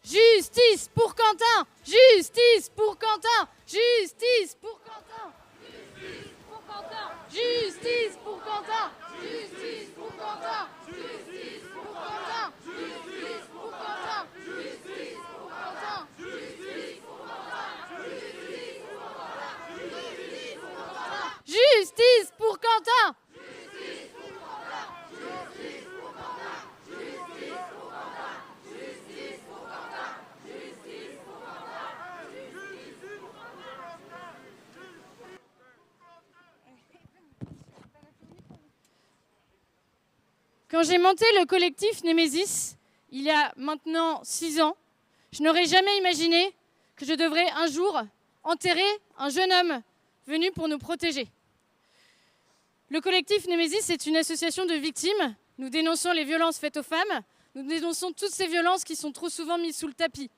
Justice pour Quentin! Justice pour Quentin! Justice pour Quentin! Justice pour Quentin! Justice pour Quentin! Justice pour Quentin! Justice pour Quentin! Justice pour Quentin! Justice pour Quentin! Justice pour Quentin! Justice pour Quentin! Quand j'ai monté le collectif Némésis, il y a maintenant 6 ans, je n'aurais jamais imaginé que je devrais un jour enterrer un jeune homme venu pour nous protéger. Le collectif Némésis est une association de victimes. Nous dénonçons les violences faites aux femmes. Nous dénonçons toutes ces violences qui sont trop souvent mises sous le tapis.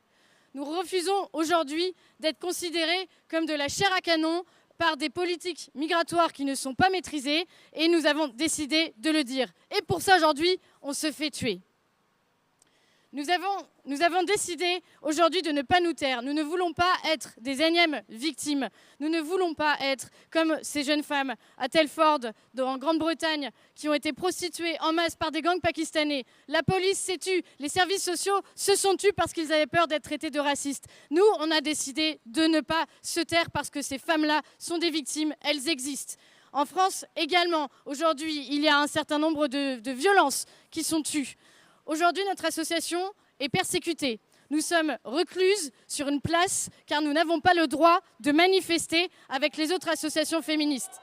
Nous refusons aujourd'hui d'être considérés comme de la chair à canon par des politiques migratoires qui ne sont pas maîtrisées, et nous avons décidé de le dire. Et pour ça, aujourd'hui, on se fait tuer. Nous avons décidé aujourd'hui de ne pas nous taire. Nous ne voulons pas être des énièmes victimes. Nous ne voulons pas être comme ces jeunes femmes à Telford, en Grande-Bretagne, qui ont été prostituées en masse par des gangs pakistanais. La police s'est tue, les services sociaux se sont tus parce qu'ils avaient peur d'être traités de racistes. Nous, on a décidé de ne pas se taire parce que ces femmes-là sont des victimes, elles existent. En France également, aujourd'hui, il y a un certain nombre de violences qui sont tues. Aujourd'hui, notre association est persécutée. Nous sommes recluses sur une place car nous n'avons pas le droit de manifester avec les autres associations féministes.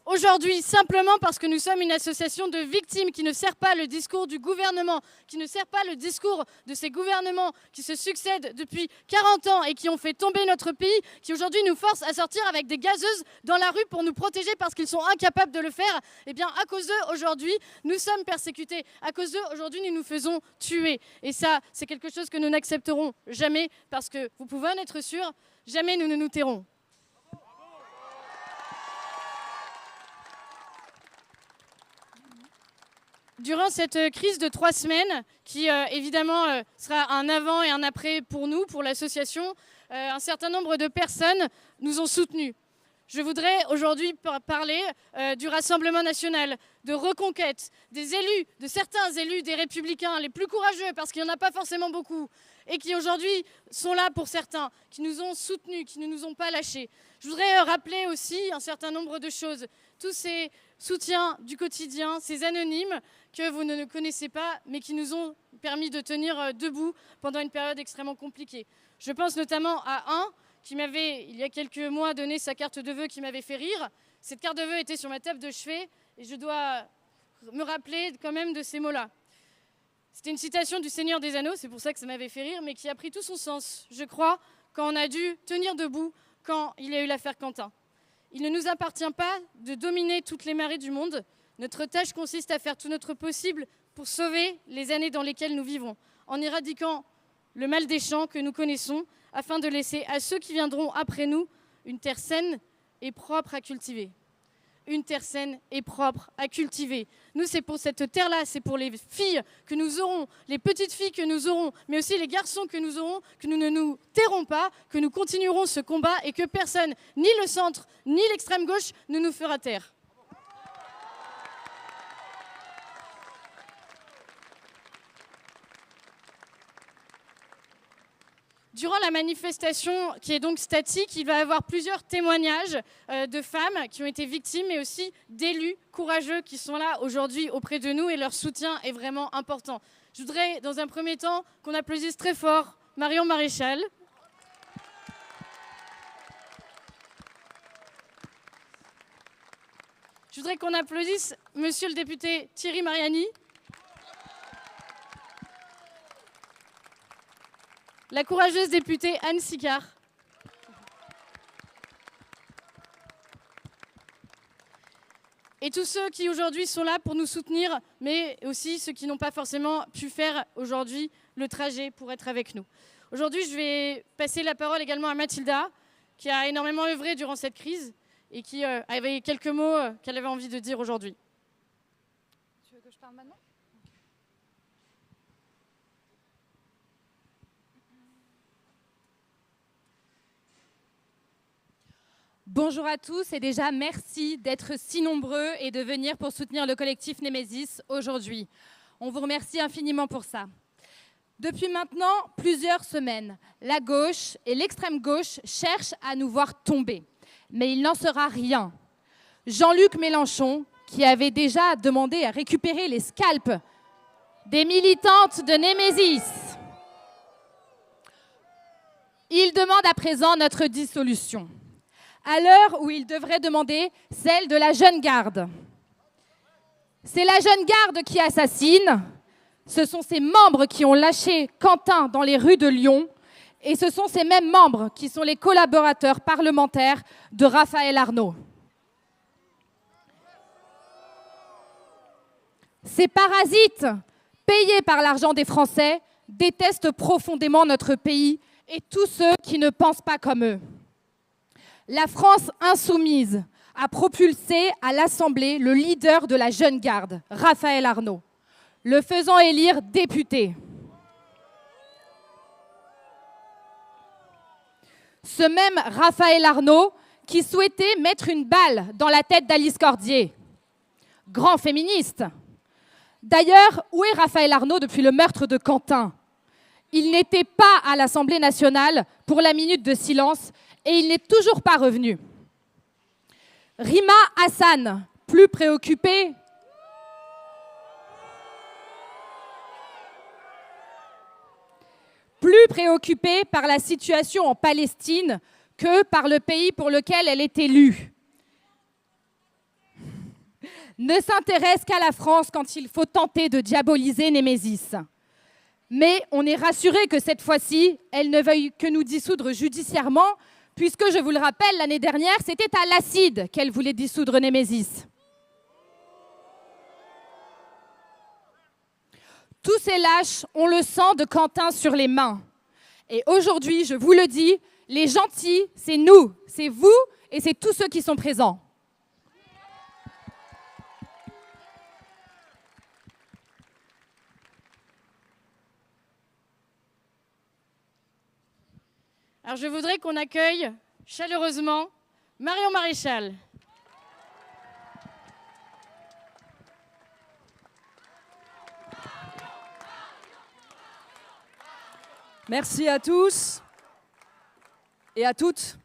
Aujourd'hui, simplement parce que nous sommes une association de victimes qui ne sert pas le discours du gouvernement, qui ne sert pas le discours de ces gouvernements qui se succèdent depuis 40 ans et qui ont fait tomber notre pays, qui aujourd'hui nous forcent à sortir avec des gazeuses dans la rue pour nous protéger parce qu'ils sont incapables de le faire. Eh bien, à cause d'eux, aujourd'hui, nous sommes persécutés. À cause d'eux, aujourd'hui, nous nous faisons tuer. Et ça, c'est quelque chose que nous n'accepterons jamais parce que, vous pouvez en être sûrs, jamais nous ne nous tairons. Durant cette crise de 3 semaines, qui évidemment sera un avant et un après pour nous, pour l'association, un certain nombre de personnes nous ont soutenus. Je voudrais aujourd'hui parler du Rassemblement national, de Reconquête, des élus, de certains élus des Républicains, les plus courageux, parce qu'il n'y en a pas forcément beaucoup, et qui aujourd'hui sont là pour certains, qui nous ont soutenus, qui ne nous ont pas lâchés. Je voudrais rappeler aussi un certain nombre de choses. Tous ces soutiens du quotidien, ces anonymes que vous ne connaissez pas, mais qui nous ont permis de tenir debout pendant une période extrêmement compliquée. Je pense notamment à un qui m'avait, il y a quelques mois, donné sa carte de vœux qui m'avait fait rire. Cette carte de vœux était sur ma table de chevet et je dois me rappeler quand même de ces mots-là. C'était une citation du Seigneur des Anneaux, c'est pour ça que ça m'avait fait rire, mais qui a pris tout son sens, je crois, quand on a dû tenir debout quand il y a eu l'affaire Quentin. Il ne nous appartient pas de dominer toutes les marées du monde. Notre tâche consiste à faire tout notre possible pour sauver les années dans lesquelles nous vivons, en éradiquant le mal des champs que nous connaissons, afin de laisser à ceux qui viendront après nous une terre saine et propre à cultiver. Une terre saine et propre à cultiver. Nous, c'est pour cette terre-là, c'est pour les filles que nous aurons, les petites filles que nous aurons, mais aussi les garçons que nous aurons, que nous ne nous tairons pas, que nous continuerons ce combat et que personne, ni le centre, ni l'extrême gauche, ne nous fera taire. Durant la manifestation, qui est donc statique, il va y avoir plusieurs témoignages de femmes qui ont été victimes, mais aussi d'élus courageux qui sont là aujourd'hui auprès de nous et leur soutien est vraiment important. Je voudrais, dans un premier temps, qu'on applaudisse très fort Marion Maréchal. Je voudrais qu'on applaudisse monsieur le député Thierry Mariani. La courageuse députée Anne Sicard. Et tous ceux qui aujourd'hui sont là pour nous soutenir, mais aussi ceux qui n'ont pas forcément pu faire aujourd'hui le trajet pour être avec nous. Aujourd'hui, je vais passer la parole également à Mathilda, qui a énormément œuvré durant cette crise et qui avait quelques mots qu'elle avait envie de dire aujourd'hui. Tu veux que je parle maintenant ? Bonjour à tous et déjà merci d'être si nombreux et de venir pour soutenir le collectif Némésis aujourd'hui. On vous remercie infiniment pour ça. Depuis maintenant plusieurs semaines, la gauche et l'extrême gauche cherchent à nous voir tomber. Mais il n'en sera rien. Jean-Luc Mélenchon, qui avait déjà demandé à récupérer les scalps des militantes de Némésis, il demande à présent notre dissolution, à l'heure où il devrait demander celle de la jeune garde. C'est la jeune garde qui assassine, ce sont ses membres qui ont lâché Quentin dans les rues de Lyon, et ce sont ces mêmes membres qui sont les collaborateurs parlementaires de Raphaël Arnaud. Ces parasites, payés par l'argent des Français, détestent profondément notre pays et tous ceux qui ne pensent pas comme eux. La France insoumise a propulsé à l'Assemblée le leader de la jeune garde, Raphaël Arnaud, le faisant élire député. Ce même Raphaël Arnaud qui souhaitait mettre une balle dans la tête d'Alice Cordier, grand féministe. D'ailleurs, où est Raphaël Arnaud depuis le meurtre de Quentin? Il n'était pas à l'Assemblée nationale pour la minute de silence et il n'est toujours pas revenu. Rima Hassan, plus préoccupée par la situation en Palestine que par le pays pour lequel elle est élue, ne s'intéresse qu'à la France quand il faut tenter de diaboliser Némésis. Mais on est rassuré que cette fois-ci, elle ne veuille que nous dissoudre judiciairement, puisque, je vous le rappelle, l'année dernière, c'était à l'acide qu'elle voulait dissoudre Némésis. Tous ces lâches ont le sang de Quentin sur les mains. Et aujourd'hui, je vous le dis, les gentils, c'est nous, c'est vous et c'est tous ceux qui sont présents. Alors je voudrais qu'on accueille chaleureusement Marion Maréchal. Merci à tous et à toutes.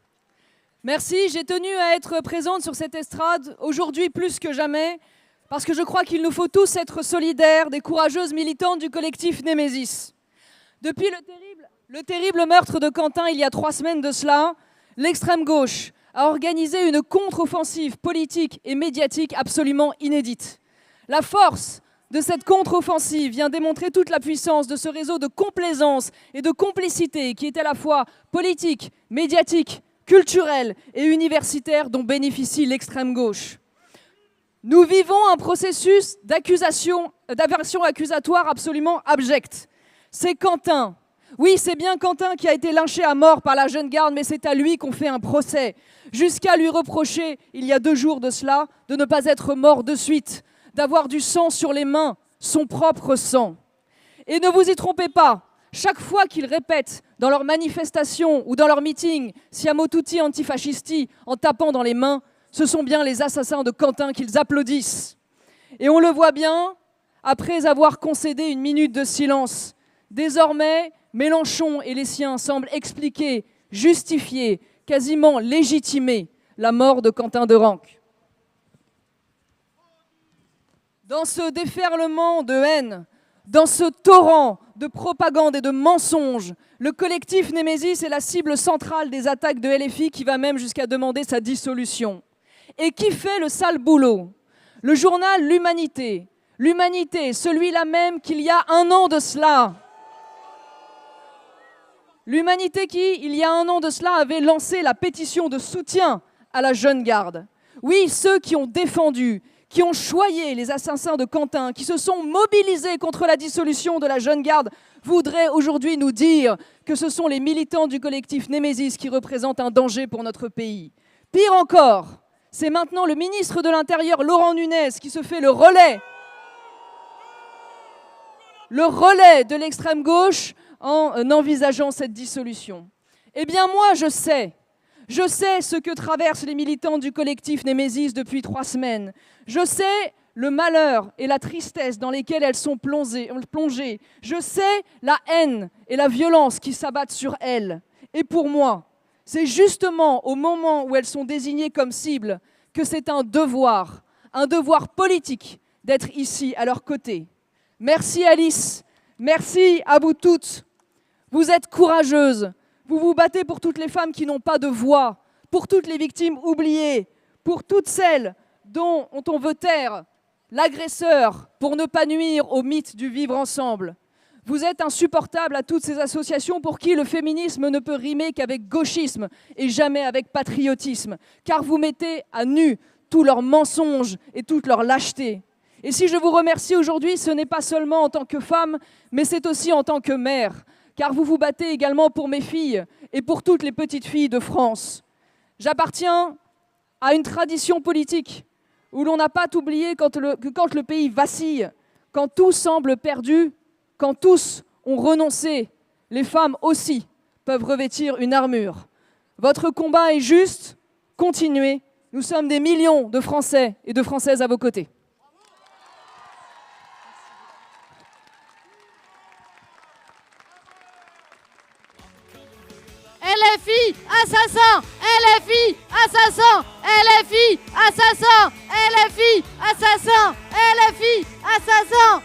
Merci, j'ai tenu à être présente sur cette estrade aujourd'hui plus que jamais parce que je crois qu'il nous faut tous être solidaires des courageuses militantes du collectif Némésis. Depuis le terrible meurtre de Quentin il y a 3 semaines de cela, l'extrême gauche a organisé une contre-offensive politique et médiatique absolument inédite. La force de cette contre-offensive vient démontrer toute la puissance de ce réseau de complaisance et de complicité qui est à la fois politique, médiatique, culturel et universitaire dont bénéficie l'extrême gauche. Nous vivons un processus d'aversion accusatoire absolument abject. C'est Quentin. Oui, c'est bien Quentin qui a été lynché à mort par la jeune garde, mais c'est à lui qu'on fait un procès, jusqu'à lui reprocher, il y a 2 jours de cela, de ne pas être mort de suite, d'avoir du sang sur les mains, son propre sang. Et ne vous y trompez pas, chaque fois qu'ils répètent dans leurs manifestations ou dans leurs meetings « Siamo tutti antifascisti » en tapant dans les mains, ce sont bien les assassins de Quentin qu'ils applaudissent. Et on le voit bien, après avoir concédé une minute de silence, désormais, Mélenchon et les siens semblent expliquer, justifier, quasiment légitimer la mort de Quentin de Ranc. Dans ce déferlement de haine, dans ce torrent de propagande et de mensonges, le collectif Némésis est la cible centrale des attaques de LFI qui va même jusqu'à demander sa dissolution. Et qui fait le sale boulot? Le journal L'Humanité. L'Humanité, celui-là même qu'il y a 1 an de cela. L'Humanité qui, il y a 1 an de cela, avait lancé la pétition de soutien à la jeune garde. Oui, ceux qui ont défendu, qui ont choyé les assassins de Quentin, qui se sont mobilisés contre la dissolution de la jeune garde, voudraient aujourd'hui nous dire que ce sont les militants du collectif Némésis qui représentent un danger pour notre pays. Pire encore, c'est maintenant le ministre de l'Intérieur, Laurent Nunez, qui se fait le relais de l'extrême gauche en envisageant cette dissolution. Eh bien moi, je sais Je sais ce que traversent les militants du collectif Némésis depuis 3 semaines. Je sais le malheur et la tristesse dans lesquels elles sont plongées. Je sais la haine et la violence qui s'abattent sur elles. Et pour moi, c'est justement au moment où elles sont désignées comme cibles que c'est un devoir politique d'être ici à leur côté. Merci Alice, merci à vous toutes. Vous êtes courageuses, vous vous battez pour toutes les femmes qui n'ont pas de voix, pour toutes les victimes oubliées, pour toutes celles dont on veut taire l'agresseur pour ne pas nuire au mythe du vivre ensemble. Vous êtes insupportables à toutes ces associations pour qui le féminisme ne peut rimer qu'avec gauchisme et jamais avec patriotisme, car vous mettez à nu tous leurs mensonges et toute leur lâcheté. Et si je vous remercie aujourd'hui, ce n'est pas seulement en tant que femme, mais c'est aussi en tant que mère, car vous vous battez également pour mes filles et pour toutes les petites filles de France. J'appartiens à une tradition politique où l'on n'a pas oublié que quand le pays vacille, quand tout semble perdu, quand tous ont renoncé, les femmes aussi peuvent revêtir une armure. Votre combat est juste, continuez. Nous sommes des millions de Français et de Françaises à vos côtés. LFI, assassin! LFI, assassin! LFI, assassin! LFI, assassin! LFI, assassin!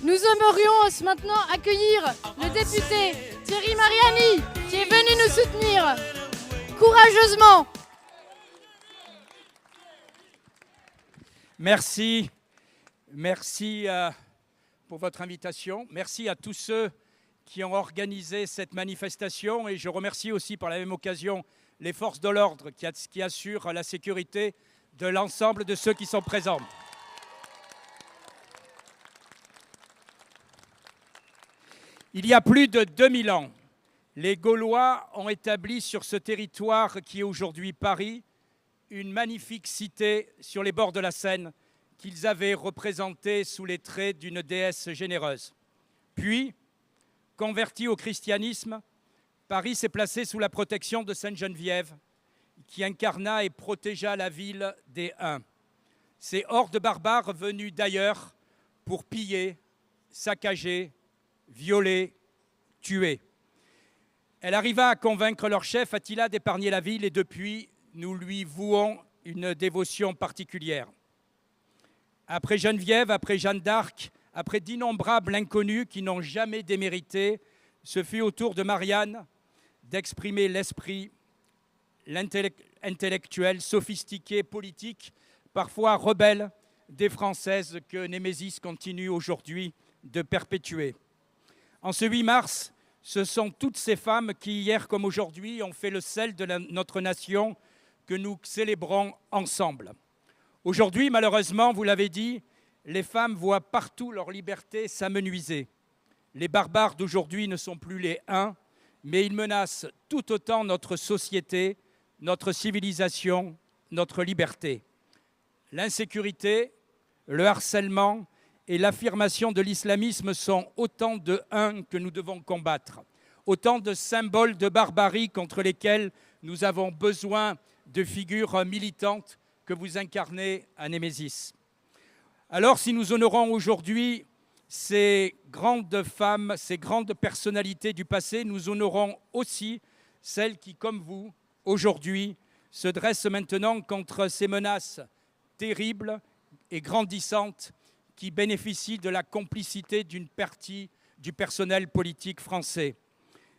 Nous aimerions maintenant accueillir le député Thierry Mariani qui est venu nous soutenir courageusement. Merci pour votre invitation. Merci à tous ceux qui ont organisé cette manifestation et je remercie aussi par la même occasion les forces de l'ordre qui assurent la sécurité de l'ensemble de ceux qui sont présents. Il y a plus de 2000 ans, les Gaulois ont établi sur ce territoire qui est aujourd'hui Paris une magnifique cité sur les bords de la Seine qu'ils avaient représentée sous les traits d'une déesse généreuse. Puis, converti au christianisme, Paris s'est placé sous la protection de Sainte Geneviève, qui incarna et protégea la ville des Huns. Ces hordes barbares venus d'ailleurs pour piller, saccager, violer, tuer. Elle arriva à convaincre leur chef Attila d'épargner la ville et depuis, nous lui vouons une dévotion particulière. Après Geneviève, après Jeanne d'Arc, après d'innombrables inconnus qui n'ont jamais démérité, ce fut au tour de Marianne d'exprimer l'esprit, l'intellectuel, sophistiqué, politique, parfois rebelle des Françaises que Némésis continue aujourd'hui de perpétuer. En ce 8 mars, ce sont toutes ces femmes qui, hier comme aujourd'hui, ont fait le sel de notre nation que nous célébrons ensemble. Aujourd'hui, malheureusement, vous l'avez dit, les femmes voient partout leur liberté s'amenuiser. Les barbares d'aujourd'hui ne sont plus les Huns, mais ils menacent tout autant notre société, notre civilisation, notre liberté. L'insécurité, le harcèlement et l'affirmation de l'islamisme sont autant de Huns que nous devons combattre, autant de symboles de barbarie contre lesquels nous avons besoin de figures militantes que vous incarnez à Némésis. Alors, si nous honorons aujourd'hui ces grandes femmes, ces grandes personnalités du passé, nous honorons aussi celles qui, comme vous, aujourd'hui, se dressent maintenant contre ces menaces terribles et grandissantes qui bénéficient de la complicité d'une partie du personnel politique français.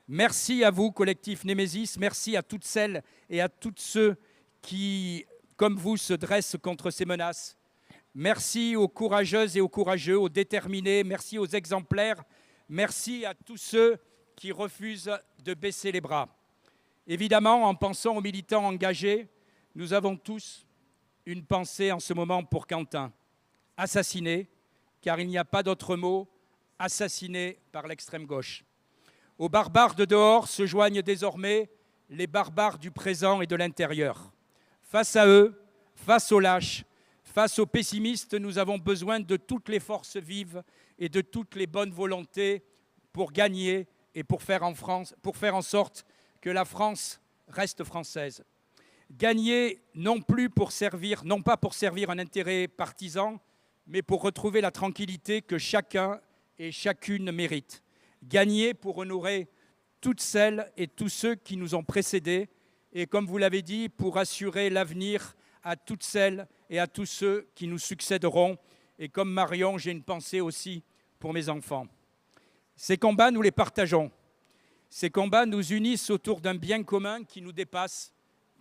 Merci à vous, collectif Némésis, merci à toutes celles et à tous ceux qui, comme vous, se dressent contre ces menaces. Merci aux courageuses et aux courageux, aux déterminés, merci aux exemplaires, merci à tous ceux qui refusent de baisser les bras. Évidemment, en pensant aux militants engagés, nous avons tous une pensée en ce moment pour Quentin, assassiné, car il n'y a pas d'autre mot, assassiné par l'extrême gauche. Aux barbares de dehors se joignent désormais les barbares du présent et de l'intérieur. Face à eux, face aux lâches, face aux pessimistes, nous avons besoin de toutes les forces vives et de toutes les bonnes volontés pour gagner et pour faire en sorte que la France reste française. Gagner non pas pour servir un intérêt partisan, mais pour retrouver la tranquillité que chacun et chacune mérite. Gagner pour honorer toutes celles et tous ceux qui nous ont précédés et, comme vous l'avez dit, pour assurer l'avenir à toutes celles et à tous ceux qui nous succéderont. Et comme Marion, j'ai une pensée aussi pour mes enfants. Ces combats, nous les partageons. Ces combats nous unissent autour d'un bien commun qui nous dépasse,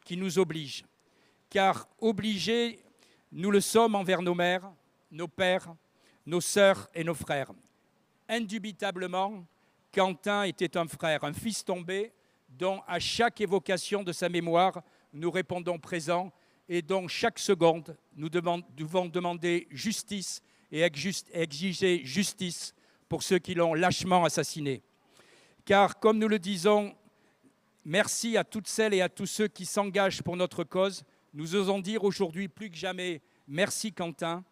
qui nous oblige. Car obligés, nous le sommes envers nos mères, nos pères, nos sœurs et nos frères. Indubitablement, Quentin était un frère, un fils tombé, dont à chaque évocation de sa mémoire, nous répondons présent et dont chaque seconde, nous devons demander justice et exiger justice pour ceux qui l'ont lâchement assassiné. Car, comme nous le disons, merci à toutes celles et à tous ceux qui s'engagent pour notre cause. Nous osons dire aujourd'hui plus que jamais merci Quentin.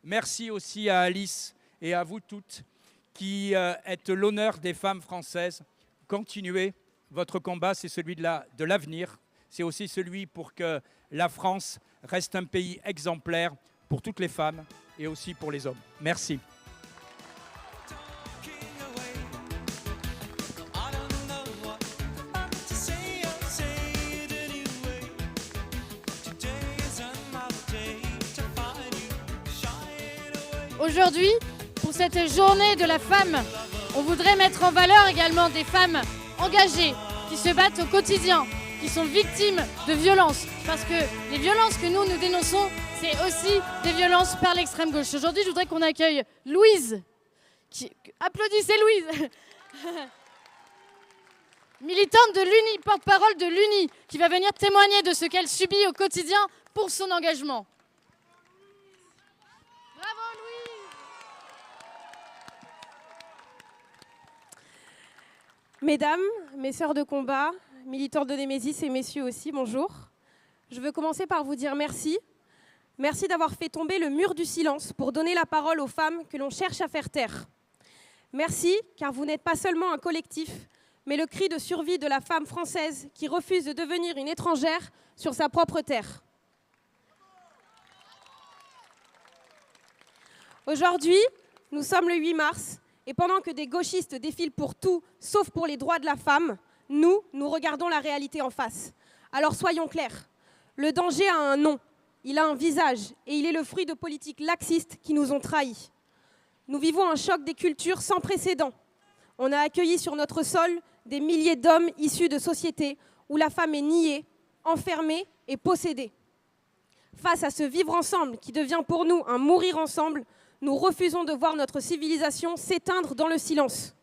Merci aussi à Alice et à vous toutes qui êtes l'honneur des femmes françaises. Continuez, votre combat, c'est celui de l'avenir. C'est aussi celui pour que la France reste un pays exemplaire pour toutes les femmes et aussi pour les hommes. Merci. Aujourd'hui, pour cette journée de la femme, on voudrait mettre en valeur également des femmes engagées qui se battent au quotidien, qui sont victimes de violences. Parce que les violences que nous dénonçons, c'est aussi des violences par l'extrême gauche. Aujourd'hui, je voudrais qu'on accueille Louise. Applaudissez Louise. Militante de l'UNI, porte-parole de l'UNI, qui va venir témoigner de ce qu'elle subit au quotidien pour son engagement. Bravo Louise. Mesdames, mes sœurs de combat, militantes de Némésis et messieurs aussi, bonjour. Je veux commencer par vous dire merci. Merci d'avoir fait tomber le mur du silence pour donner la parole aux femmes que l'on cherche à faire taire. Merci, car vous n'êtes pas seulement un collectif, mais le cri de survie de la femme française qui refuse de devenir une étrangère sur sa propre terre. Aujourd'hui, nous sommes le 8 mars, et pendant que des gauchistes défilent pour tout, sauf pour les droits de la femme, nous regardons la réalité en face. Alors soyons clairs, le danger a un nom, il a un visage, et il est le fruit de politiques laxistes qui nous ont trahis. Nous vivons un choc des cultures sans précédent. On a accueilli sur notre sol des milliers d'hommes issus de sociétés où la femme est niée, enfermée et possédée. Face à ce vivre ensemble qui devient pour nous un mourir ensemble, nous refusons de voir notre civilisation s'éteindre dans le silence.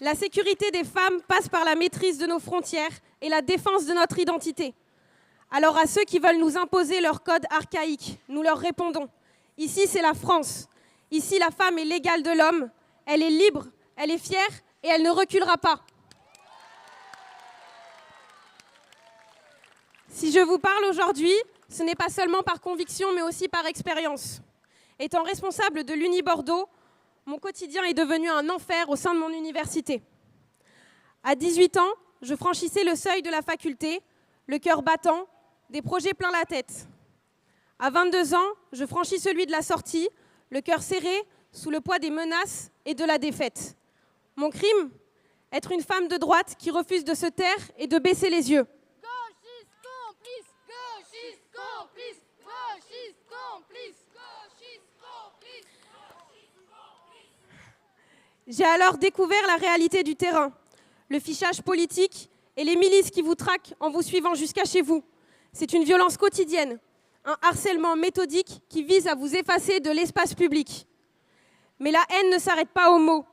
La sécurité des femmes passe par la maîtrise de nos frontières et la défense de notre identité. Alors à ceux qui veulent nous imposer leur code archaïque, nous leur répondons. Ici, c'est la France. Ici, la femme est l'égale de l'homme. Elle est libre, elle est fière et elle ne reculera pas. Si je vous parle aujourd'hui, ce n'est pas seulement par conviction, mais aussi par expérience. Étant responsable de l'Uni Bordeaux, mon quotidien est devenu un enfer au sein de mon université. À 18 ans, je franchissais le seuil de la faculté, le cœur battant, des projets plein la tête. À 22 ans, je franchis celui de la sortie, le cœur serré, sous le poids des menaces et de la défaite. Mon crime ? Être une femme de droite qui refuse de se taire et de baisser les yeux. Gauchiste complice, gauchiste complice, gauchiste complice, gauchiste complice. J'ai alors découvert la réalité du terrain, le fichage politique et les milices qui vous traquent en vous suivant jusqu'à chez vous. C'est une violence quotidienne, un harcèlement méthodique qui vise à vous effacer de l'espace public. Mais la haine ne s'arrête pas aux mots.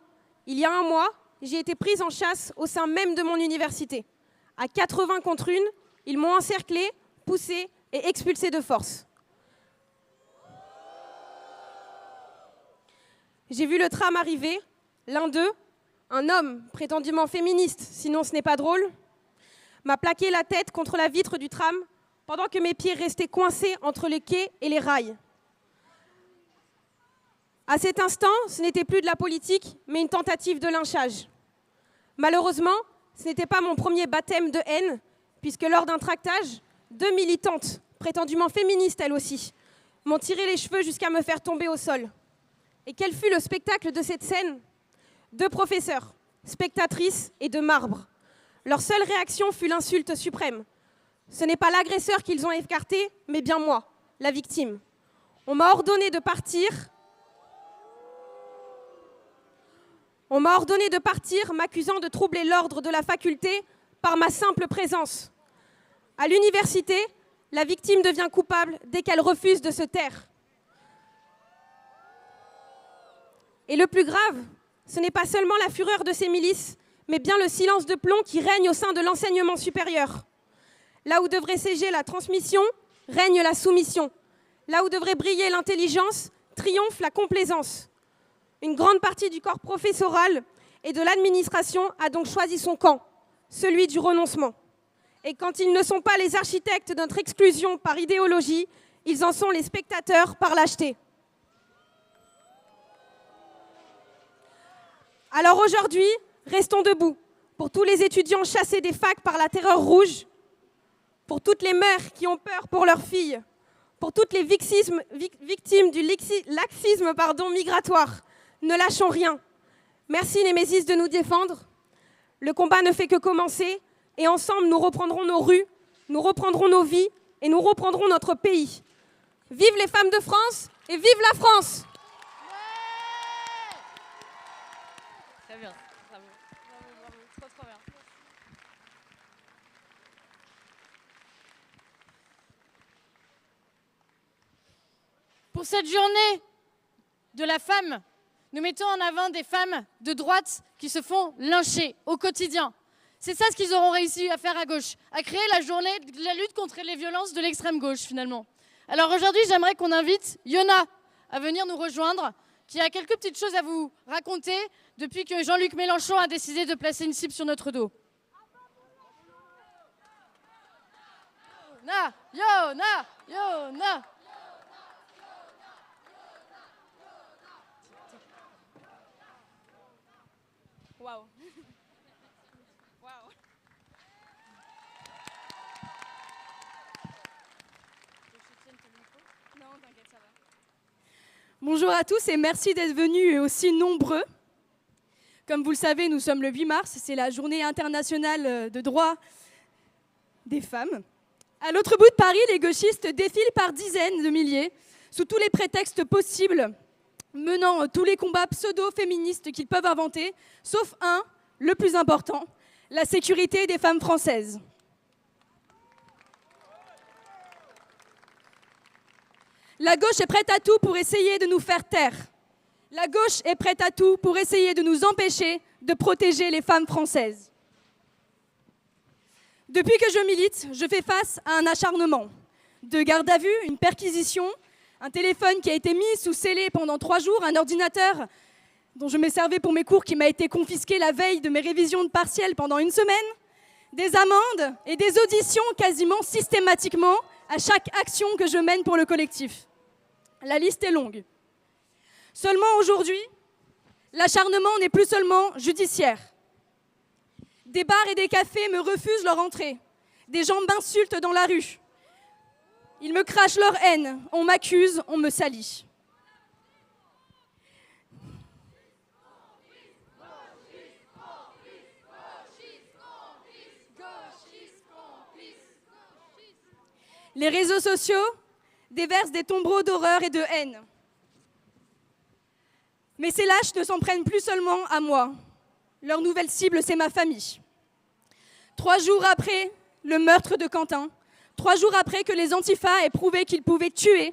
Il y a un mois, j'ai été prise en chasse au sein même de mon université. À 80 contre 1, ils m'ont encerclée, poussée et expulsée de force. J'ai vu le tram arriver, l'un d'eux, un homme prétendument féministe, sinon ce n'est pas drôle, m'a plaqué la tête contre la vitre du tram pendant que mes pieds restaient coincés entre les quais et les rails. À cet instant, ce n'était plus de la politique, mais une tentative de lynchage. Malheureusement, ce n'était pas mon premier baptême de haine, puisque lors d'un tractage, 2 militantes, prétendument féministes elles aussi, m'ont tiré les cheveux jusqu'à me faire tomber au sol. Et quel fut le spectacle de cette scène? 2 professeurs, spectatrices et de marbre. Leur seule réaction fut l'insulte suprême. Ce n'est pas l'agresseur qu'ils ont écarté, mais bien moi, la victime. On m'a ordonné de partir. On m'a ordonné de partir, m'accusant de troubler l'ordre de la faculté par ma simple présence. À l'université, la victime devient coupable dès qu'elle refuse de se taire. Et le plus grave, ce n'est pas seulement la fureur de ces milices, mais bien le silence de plomb qui règne au sein de l'enseignement supérieur. Là où devrait siéger la transmission, règne la soumission. Là où devrait briller l'intelligence, triomphe la complaisance. Une grande partie du corps professoral et de l'administration a donc choisi son camp, celui du renoncement. Et quand ils ne sont pas les architectes de notre exclusion par idéologie, ils en sont les spectateurs par lâcheté. Alors aujourd'hui, restons debout pour tous les étudiants chassés des facs par la terreur rouge, pour toutes les mères qui ont peur pour leurs filles, pour toutes les victimes du laxisme migratoire. Ne lâchons rien. Merci Némésis de nous défendre. Le combat ne fait que commencer et ensemble nous reprendrons nos rues, nous reprendrons nos vies et nous reprendrons notre pays. Vive les femmes de France et vive la France! Très bien, bravo, trop bien. Pour cette journée de la femme, nous mettons en avant des femmes de droite qui se font lyncher au quotidien. C'est ça ce qu'ils auront réussi à faire à gauche, à créer la journée de la lutte contre les violences de l'extrême gauche finalement. Alors aujourd'hui, j'aimerais qu'on invite Yona à venir nous rejoindre, qui a quelques petites choses à vous raconter depuis que Jean-Luc Mélenchon a décidé de placer une cible sur notre dos. Yona, Yona. Waouh. Bonjour à tous et merci d'être venus aussi nombreux. Comme vous le savez, nous sommes le 8 mars, c'est la journée internationale de droit des femmes. À l'autre bout de Paris, les gauchistes défilent par dizaines de milliers, sous tous les prétextes possibles, menant tous les combats pseudo-féministes qu'ils peuvent inventer, sauf un, le plus important, la sécurité des femmes françaises. La gauche est prête à tout pour essayer de nous faire taire. La gauche est prête à tout pour essayer de nous empêcher de protéger les femmes françaises. Depuis que je milite, je fais face à un acharnement. De garde à vue, une perquisition, un téléphone qui a été mis sous scellé pendant 3 jours, un ordinateur dont je me servais pour mes cours qui m'a été confisqué la veille de mes révisions de partiel pendant 1 semaine, des amendes et des auditions quasiment systématiquement à chaque action que je mène pour le collectif. La liste est longue. Seulement aujourd'hui, l'acharnement n'est plus seulement judiciaire. Des bars et des cafés me refusent leur entrée. Des gens m'insultent dans la rue. Ils me crachent leur haine. On m'accuse, on me salit. Les réseaux sociaux déversent des tombereaux d'horreur et de haine. Mais ces lâches ne s'en prennent plus seulement à moi. Leur nouvelle cible, c'est ma famille. 3 jours après le meurtre de Quentin, 3 jours après que les Antifa aient prouvé qu'ils pouvaient tuer,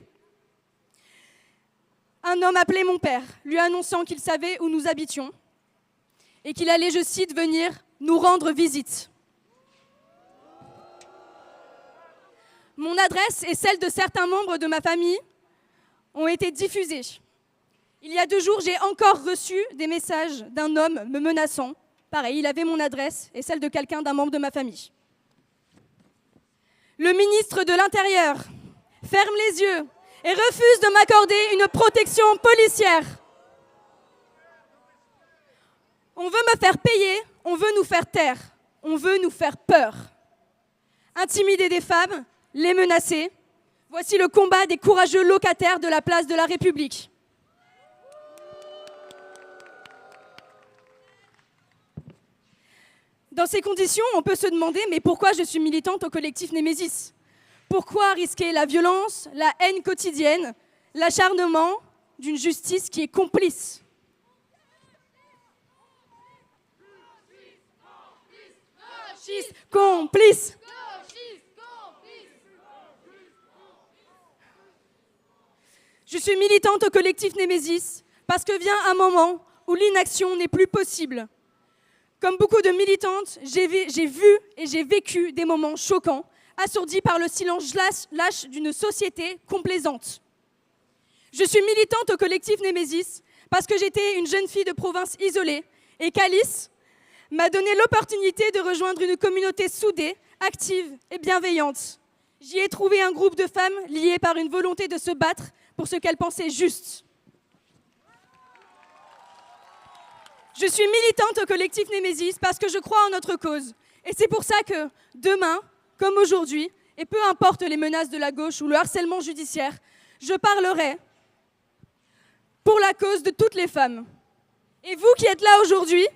un homme appelait mon père, lui annonçant qu'il savait où nous habitions et qu'il allait, je cite, venir nous rendre visite. Mon adresse et celle de certains membres de ma famille ont été diffusées. Il y a 2 jours, j'ai encore reçu des messages d'un homme me menaçant. Pareil, il avait mon adresse et celle de quelqu'un d'un membre de ma famille. Le ministre de l'Intérieur ferme les yeux et refuse de m'accorder une protection policière. On veut me faire payer, on veut nous faire taire, on veut nous faire peur. Intimider des femmes, les menacer. Voici le combat des courageux locataires de la place de la République. Dans ces conditions, on peut se demander mais pourquoi je suis militante au collectif Némésis? Pourquoi risquer la violence, la haine quotidienne, l'acharnement d'une justice qui est complice? Complice. Je suis militante au collectif Némésis parce que vient un moment où l'inaction n'est plus possible. Comme beaucoup de militantes, j'ai vu et j'ai vécu des moments choquants, assourdis par le silence lâche d'une société complaisante. Je suis militante au collectif Némésis parce que j'étais une jeune fille de province isolée et qu'Alice m'a donné l'opportunité de rejoindre une communauté soudée, active et bienveillante. J'y ai trouvé un groupe de femmes liées par une volonté de se battre pour ce qu'elles pensaient juste. Je suis militante au collectif Némésis parce que je crois en notre cause. Et c'est pour ça que demain, comme aujourd'hui, et peu importe les menaces de la gauche ou le harcèlement judiciaire, je parlerai pour la cause de toutes les femmes. Et vous qui êtes là aujourd'hui,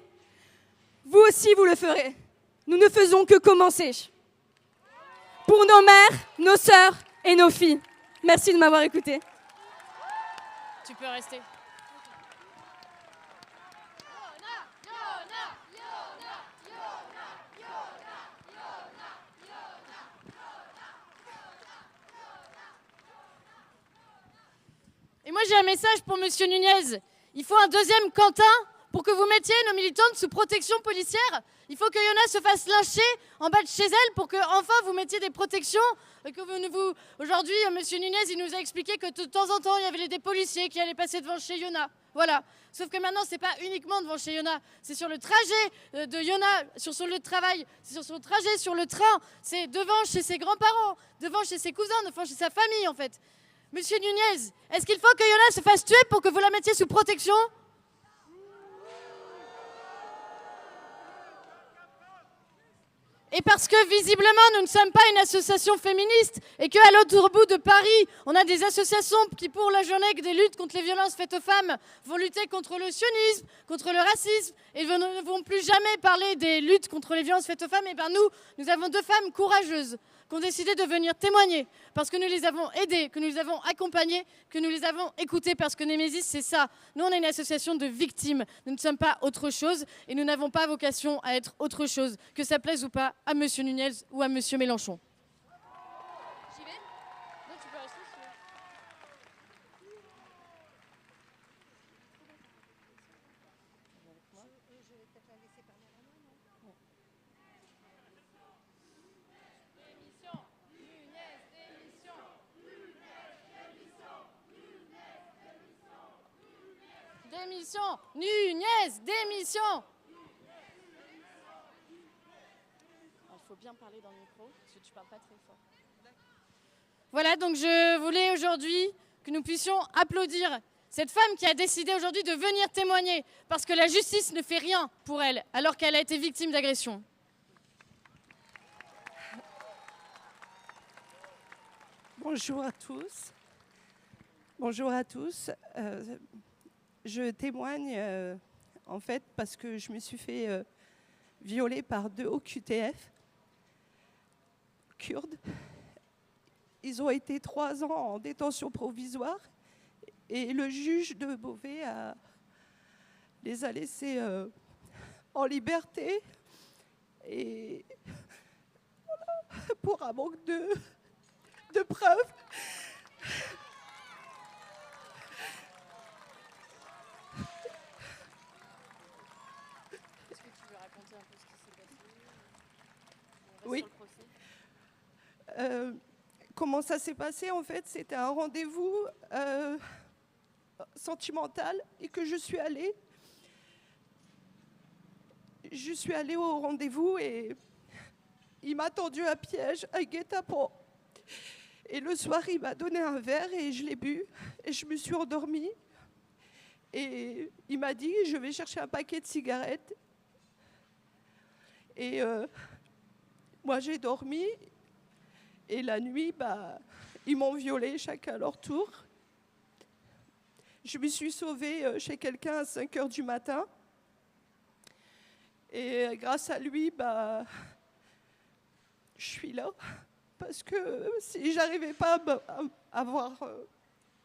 vous aussi vous le ferez. Nous ne faisons que commencer. Pour nos mères, nos sœurs et nos filles. Merci de m'avoir écouté. Tu peux rester. Et moi, j'ai un message pour Monsieur Nunez. Il faut un deuxième Quentin pour que vous mettiez nos militantes sous protection policière. Il faut que Yona se fasse lyncher en bas de chez elle pour que enfin vous mettiez des protections. Aujourd'hui, Monsieur Nunez, il nous a expliqué que de temps en temps, il y avait des policiers qui allaient passer devant chez Yona. Voilà. Sauf que maintenant, c'est pas uniquement devant chez Yona. C'est sur le trajet de Yona, sur son lieu de travail. C'est sur son trajet sur le train. C'est devant chez ses grands-parents, devant chez ses cousins, devant chez sa famille, en fait. Monsieur Nunez, est-ce qu'il faut que Yona se fasse tuer pour que vous la mettiez sous protection ? Et parce que visiblement, nous ne sommes pas une association féministe et qu'à l'autre bout de Paris, on a des associations qui, pour la journée des luttes contre les violences faites aux femmes, vont lutter contre le sionisme, contre le racisme et ne vont plus jamais parler des luttes contre les violences faites aux femmes. Et bien nous avons 2 femmes courageuses qui ont décidé de venir témoigner parce que nous les avons aidées, que nous les avons accompagnées, que nous les avons écoutées parce que Némésis, c'est ça. Nous, on est une association de victimes. Nous ne sommes pas autre chose et nous n'avons pas vocation à être autre chose, que ça plaise ou pas à Monsieur Nunez ou à Monsieur Mélenchon. J'y vais ? Non, tu peux rester si tu veux. Démission, Nunez, démission. Il faut bien parler dans le micro, parce que tu parles pas très fort. Voilà, donc je voulais aujourd'hui que nous puissions applaudir cette femme qui a décidé aujourd'hui de venir témoigner, parce que la justice ne fait rien pour elle, alors qu'elle a été victime d'agression. Bonjour à tous. Bonjour à tous. Je témoigne en fait parce que je me suis fait violer par 2 OQTF kurdes. Ils ont été 3 ans en détention provisoire et le juge de Beauvais les a laissés en liberté et voilà, pour un manque de preuves. Oui. Comment ça s'est passé en fait? C'était un rendez-vous sentimentale et que je suis allée au rendez-vous et il m'a tendu un piège, un guet-apens. Et le soir, il m'a donné un verre et je l'ai bu et je me suis endormie. Et il m'a dit, je vais chercher un paquet de cigarettes. Et moi, j'ai dormi. Et la nuit, ils m'ont violée chacun à leur tour. Je me suis sauvée chez quelqu'un à 5 heures du matin. Et grâce à lui, je suis là. Parce que si j'arrivais pas à avoir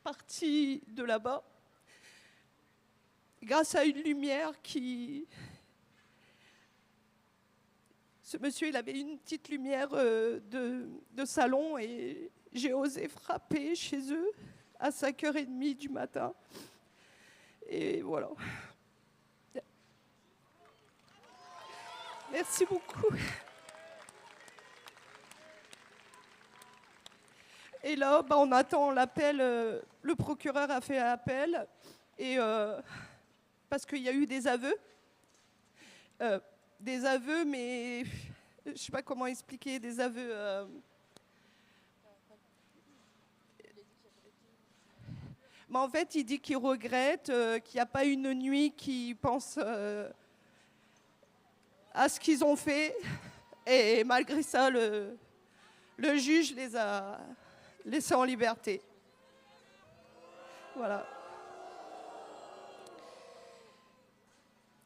parti de là-bas, grâce à une lumière ce monsieur, il avait une petite lumière de salon et j'ai osé frapper chez eux à 5h30 du matin. Et voilà. Merci beaucoup. Et là, on attend l'appel. Le procureur a fait appel. Et parce qu'il y a eu des aveux. Des aveux, mais je ne sais pas comment expliquer, des aveux. Mais en fait, il dit qu'il regrette, qu'il n'y a pas une nuit qui pense à ce qu'ils ont fait. Et malgré ça, le juge les a laissés en liberté. Voilà.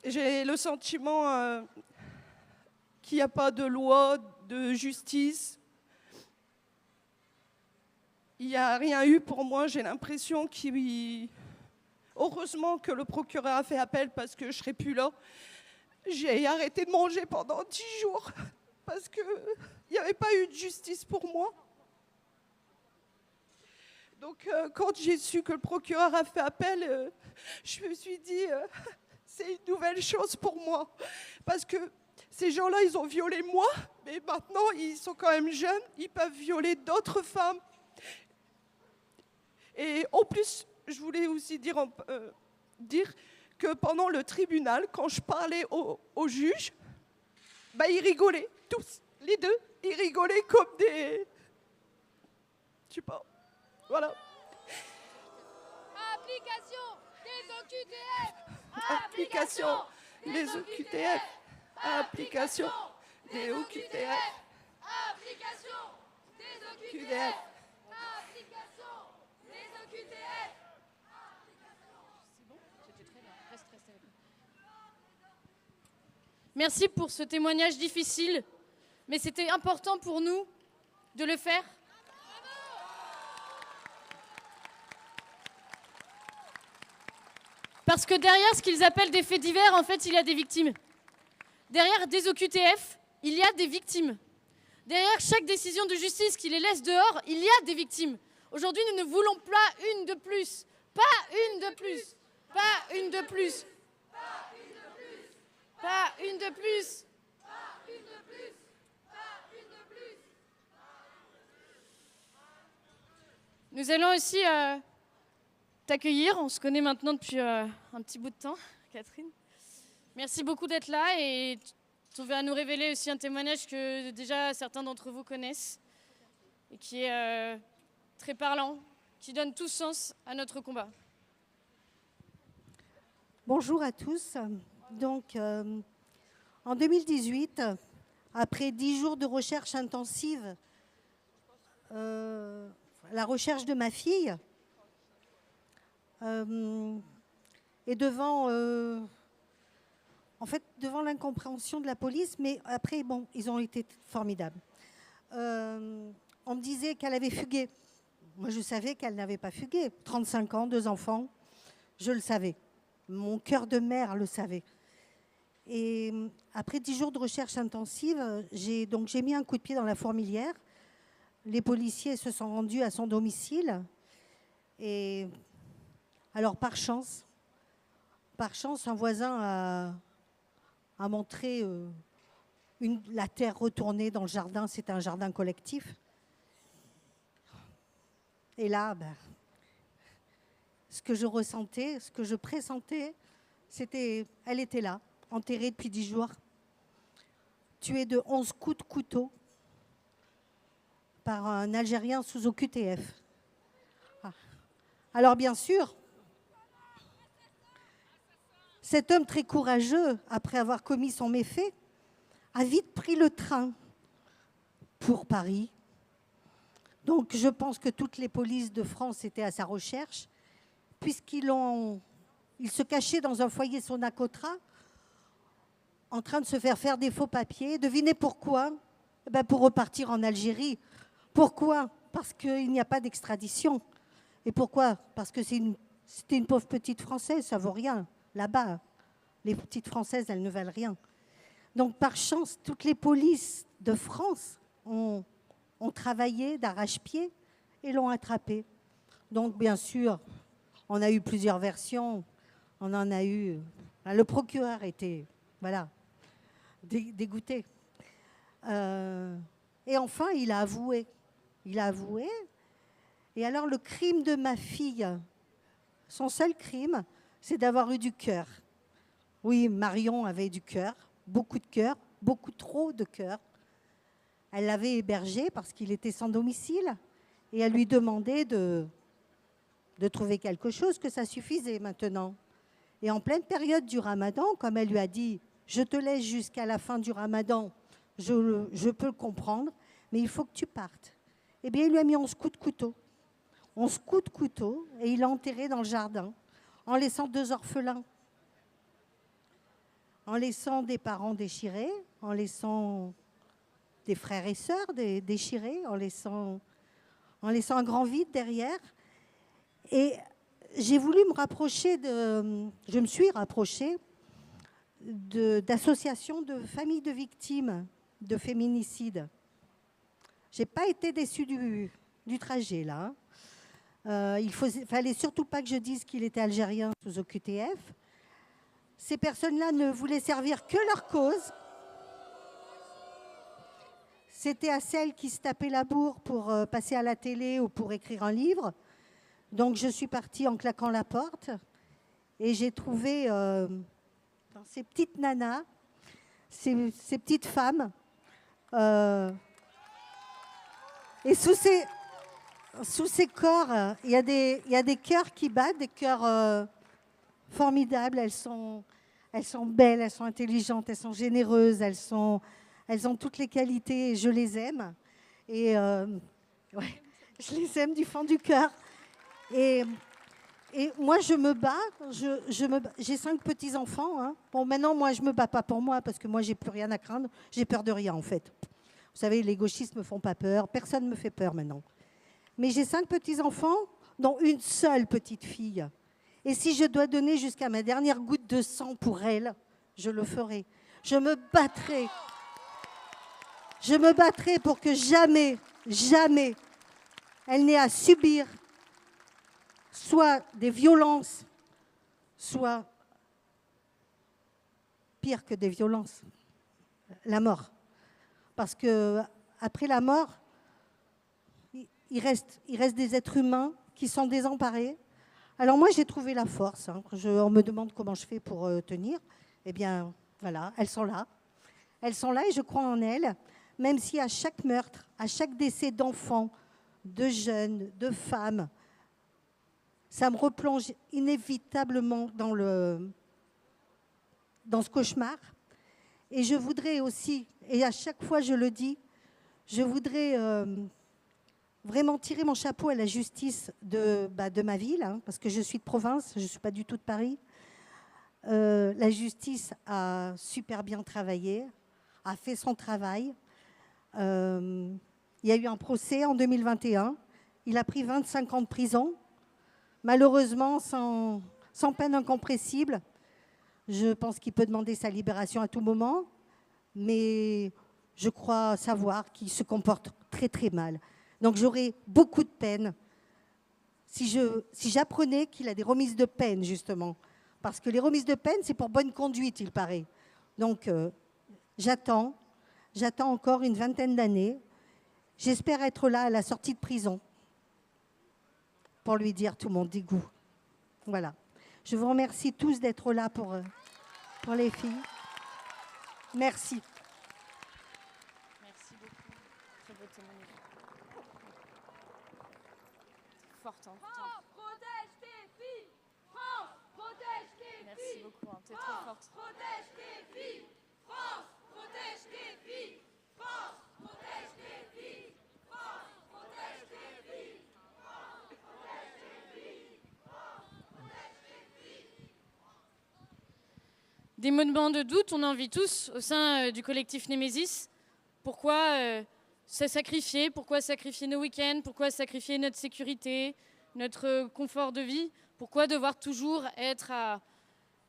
J'ai le sentiment qu'il n'y a pas de loi, de justice. Il n'y a rien eu pour moi. J'ai l'impression heureusement que le procureur a fait appel parce que je ne serais plus là. J'ai arrêté de manger pendant 10 jours parce qu'il n'y avait pas eu de justice pour moi. Donc quand j'ai su que le procureur a fait appel, je me suis dit... c'est une nouvelle chose pour moi. Parce que ces gens-là, ils ont violé moi, mais maintenant, ils sont quand même jeunes, ils peuvent violer d'autres femmes. Et en plus, je voulais aussi dire que pendant le tribunal, quand je parlais au juge, ils rigolaient, tous, les deux. Ils rigolaient comme des... Je sais pas. Voilà. Application des OQTF. Application des OQTF. Application des OQTF. Application des OQTF. Application des OQTF. Merci pour ce témoignage difficile, mais c'était important pour nous de le faire. Parce que derrière ce qu'ils appellent des faits divers, en fait, il y a des victimes. Derrière des OQTF, il y a des victimes. Derrière chaque décision de justice qui les laisse dehors, il y a des victimes. Aujourd'hui, nous ne voulons pas une de plus. Pas une de plus. Pas une de plus. Pas une de plus. Pas une de plus. Pas une de plus. Pas une de plus. Nous allons aussi... t'accueillir. On se connaît maintenant depuis un petit bout de temps, Catherine. Merci beaucoup d'être là et tu vas nous révéler aussi un témoignage que déjà certains d'entre vous connaissent et qui est très parlant, qui donne tout sens à notre combat. Bonjour à tous. Donc, en 2018, après 10 jours de recherche intensive, la recherche de ma fille, et devant l'incompréhension de la police, mais après, ils ont été formidables. On me disait qu'elle avait fugué. Moi, je savais qu'elle n'avait pas fugué. 35 ans, 2 enfants, je le savais. Mon cœur de mère le savait. Et après 10 jours de recherche intensive, j'ai mis un coup de pied dans la fourmilière. Les policiers se sont rendus à son domicile. Et alors, par chance, un voisin a montré la terre retournée dans le jardin. C'était un jardin collectif. Et là, ce que je ressentais, ce que je pressentais, elle était là, enterrée depuis 10 jours, tuée de 11 coups de couteau par un Algérien sous OQTF. Ah. Alors bien sûr, cet homme très courageux, après avoir commis son méfait, a vite pris le train pour Paris. Donc je pense que toutes les polices de France étaient à sa recherche, puisqu'ils se cachaient dans un foyer Sonacotra, en train de se faire des faux papiers. Devinez pourquoi? Pour repartir en Algérie. Pourquoi? Parce qu'il n'y a pas d'extradition. Et pourquoi? Parce que c'était une pauvre petite Française, ça vaut rien. Là-bas, les petites Françaises, elles ne valent rien. Donc par chance, toutes les polices de France ont travaillé d'arrache-pied et l'ont attrapé. Donc bien sûr, on a eu plusieurs versions. On en a eu... Le procureur était dégoûté. Et enfin, il a avoué. Il a avoué. Et alors, le crime de ma fille, son seul crime, c'est d'avoir eu du cœur. Oui, Marion avait du cœur, beaucoup de cœur, beaucoup trop de cœur. Elle l'avait hébergé parce qu'il était sans domicile et elle lui demandait de trouver quelque chose, que ça suffisait maintenant. Et en pleine période du Ramadan, comme elle lui a dit « Je te laisse jusqu'à la fin du Ramadan, je peux le comprendre, mais il faut que tu partes. » Eh bien, il lui a mis 11 coups de couteau. 11 coups de couteau et il l'a enterré dans le jardin en laissant 2 orphelins. En laissant des parents déchirés, en laissant des frères et sœurs déchirés, en laissant un grand vide derrière. Et j'ai voulu me rapprocher je me suis rapprochée d'associations de familles de victimes de féminicides. Je n'ai pas été déçue du trajet, là. Il ne fallait surtout pas que je dise qu'il était algérien sous OQTF. Ces personnes-là ne voulaient servir que leur cause. C'était à celles qui se tapaient la bourre pour passer à la télé ou pour écrire un livre. Donc je suis partie en claquant la porte et j'ai trouvé dans ces petites nanas, ces petites femmes, et sous ces corps, il y a des cœurs qui battent, des cœurs formidables. Elles sont belles, elles sont intelligentes, elles sont généreuses, elles ont toutes les qualités et je les aime. Et je les aime du fond du cœur. Et moi, je me bats. J'ai 5 petits-enfants. Hein. Bon, maintenant, moi, je ne me bats pas pour moi parce que moi, je n'ai plus rien à craindre. J'ai peur de rien, en fait. Vous savez, les gauchistes ne me font pas peur. Personne ne me fait peur maintenant. Mais j'ai 5 petits-enfants, dont une seule petite fille. Et si je dois donner jusqu'à ma dernière goutte de sang pour elle, je le ferai. Je me battrai. Je me battrai pour que jamais, jamais, elle n'ait à subir soit des violences, soit pire que des violences, la mort. Parce qu'après la mort, il reste des êtres humains qui sont désemparés. Alors moi, j'ai trouvé la force. Hein. On me demande comment je fais pour tenir. Eh bien, voilà, elles sont là. Elles sont là et je crois en elles. Même si à chaque meurtre, à chaque décès d'enfants, de jeunes, de femmes, ça me replonge inévitablement dans ce cauchemar. Et je voudrais aussi, et à chaque fois je le dis, je voudrais vraiment tirer mon chapeau à la justice de ma ville, hein, parce que je suis de province, je ne suis pas du tout de Paris. La justice a super bien travaillé, a fait son travail. Il y a eu un procès en 2021. Il a pris 25 ans de prison. Malheureusement, sans peine incompressible. Je pense qu'il peut demander sa libération à tout moment. Mais je crois savoir qu'il se comporte très, très mal. Donc j'aurais beaucoup de peine si j'apprenais qu'il a des remises de peine, justement. Parce que les remises de peine, c'est pour bonne conduite, il paraît. Donc j'attends encore une 20aine d'années. J'espère être là à la sortie de prison pour lui dire tout mon dégoût. Voilà. Je vous remercie tous d'être là pour les filles. Merci. Merci beaucoup. Très beau témoignage. Forte, hein, France, protège tes filles. France, protège tes filles. Merci beaucoup, hein, t'es trop forte. Protège tes filles. France, protège tes filles. France, protège tes filles. France, protège tes filles. France, protège tes filles. France, protège tes filles. Des moments de doute, on en vit tous au sein du collectif Némésis. Pourquoi se sacrifier? Pourquoi sacrifier nos week-ends? Pourquoi sacrifier notre sécurité, notre confort de vie? Pourquoi devoir toujours être à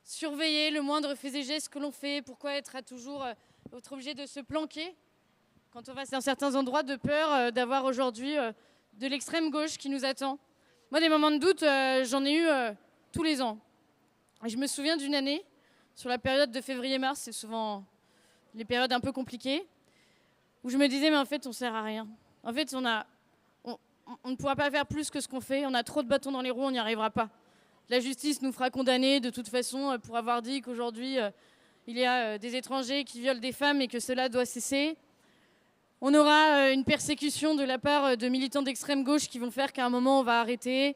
surveiller le moindre fait et geste que l'on fait? Pourquoi être obligé de se planquer quand on va dans certains endroits, de peur d'avoir aujourd'hui de l'extrême gauche qui nous attend? Moi, des moments de doute, j'en ai eu tous les ans. Et je me souviens d'une année, sur la période de février-mars, c'est souvent les périodes un peu compliquées, où je me disais, mais en fait, on ne sert à rien. En fait, on ne pourra pas faire plus que ce qu'on fait. On a trop de bâtons dans les roues, on n'y arrivera pas. La justice nous fera condamner de toute façon pour avoir dit qu'aujourd'hui, il y a des étrangers qui violent des femmes et que cela doit cesser. On aura une persécution de la part de militants d'extrême gauche qui vont faire qu'à un moment, on va arrêter.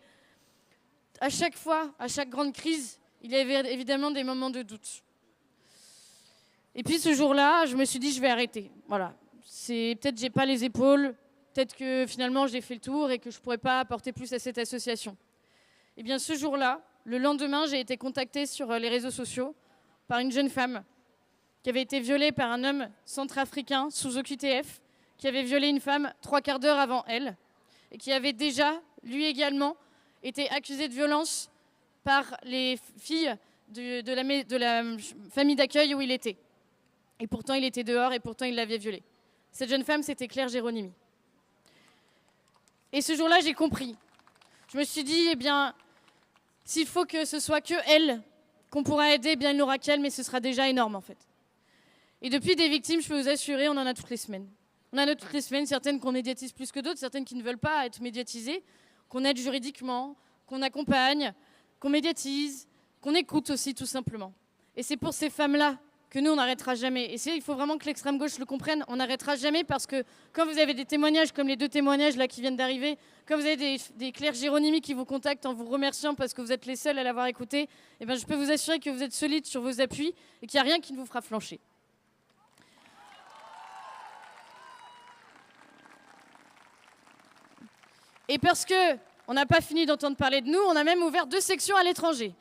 À chaque fois, à chaque grande crise, il y avait évidemment des moments de doute. Et puis ce jour-là, je me suis dit, je vais arrêter. Voilà. Peut-être que j'ai pas les épaules, peut-être que finalement j'ai fait le tour et que je ne pourrais pas apporter plus à cette association. Et bien ce jour-là, le lendemain, j'ai été contactée sur les réseaux sociaux par une jeune femme qui avait été violée par un homme centrafricain sous OQTF, qui avait violé une femme 3/4 d'heure avant elle et qui avait déjà, lui également, été accusé de violence par les filles de la famille d'accueil où il était. Et pourtant, il était dehors et pourtant, il l'avait violée. Cette jeune femme, c'était Claire Géronimi. Et ce jour-là, j'ai compris. Je me suis dit, eh bien, s'il faut que ce soit que elle qu'on pourra aider, eh bien, il n'y aura qu'elle, mais ce sera déjà énorme, en fait. Et depuis, des victimes, je peux vous assurer, on en a toutes les semaines. On en a toutes les semaines, certaines qu'on médiatise plus que d'autres, certaines qui ne veulent pas être médiatisées, qu'on aide juridiquement, qu'on accompagne, qu'on médiatise, qu'on écoute aussi, tout simplement. Et c'est pour ces femmes-là que nous, on n'arrêtera jamais. Et il faut vraiment que l'extrême gauche le comprenne, on n'arrêtera jamais parce que quand vous avez des témoignages comme les 2 témoignages là qui viennent d'arriver, quand vous avez des Claire Géronimi qui vous contactent en vous remerciant parce que vous êtes les seuls à l'avoir écouté, eh ben, je peux vous assurer que vous êtes solides sur vos appuis et qu'il n'y a rien qui ne vous fera flancher. Et parce qu'on n'a pas fini d'entendre parler de nous, on a même ouvert 2 sections à l'étranger.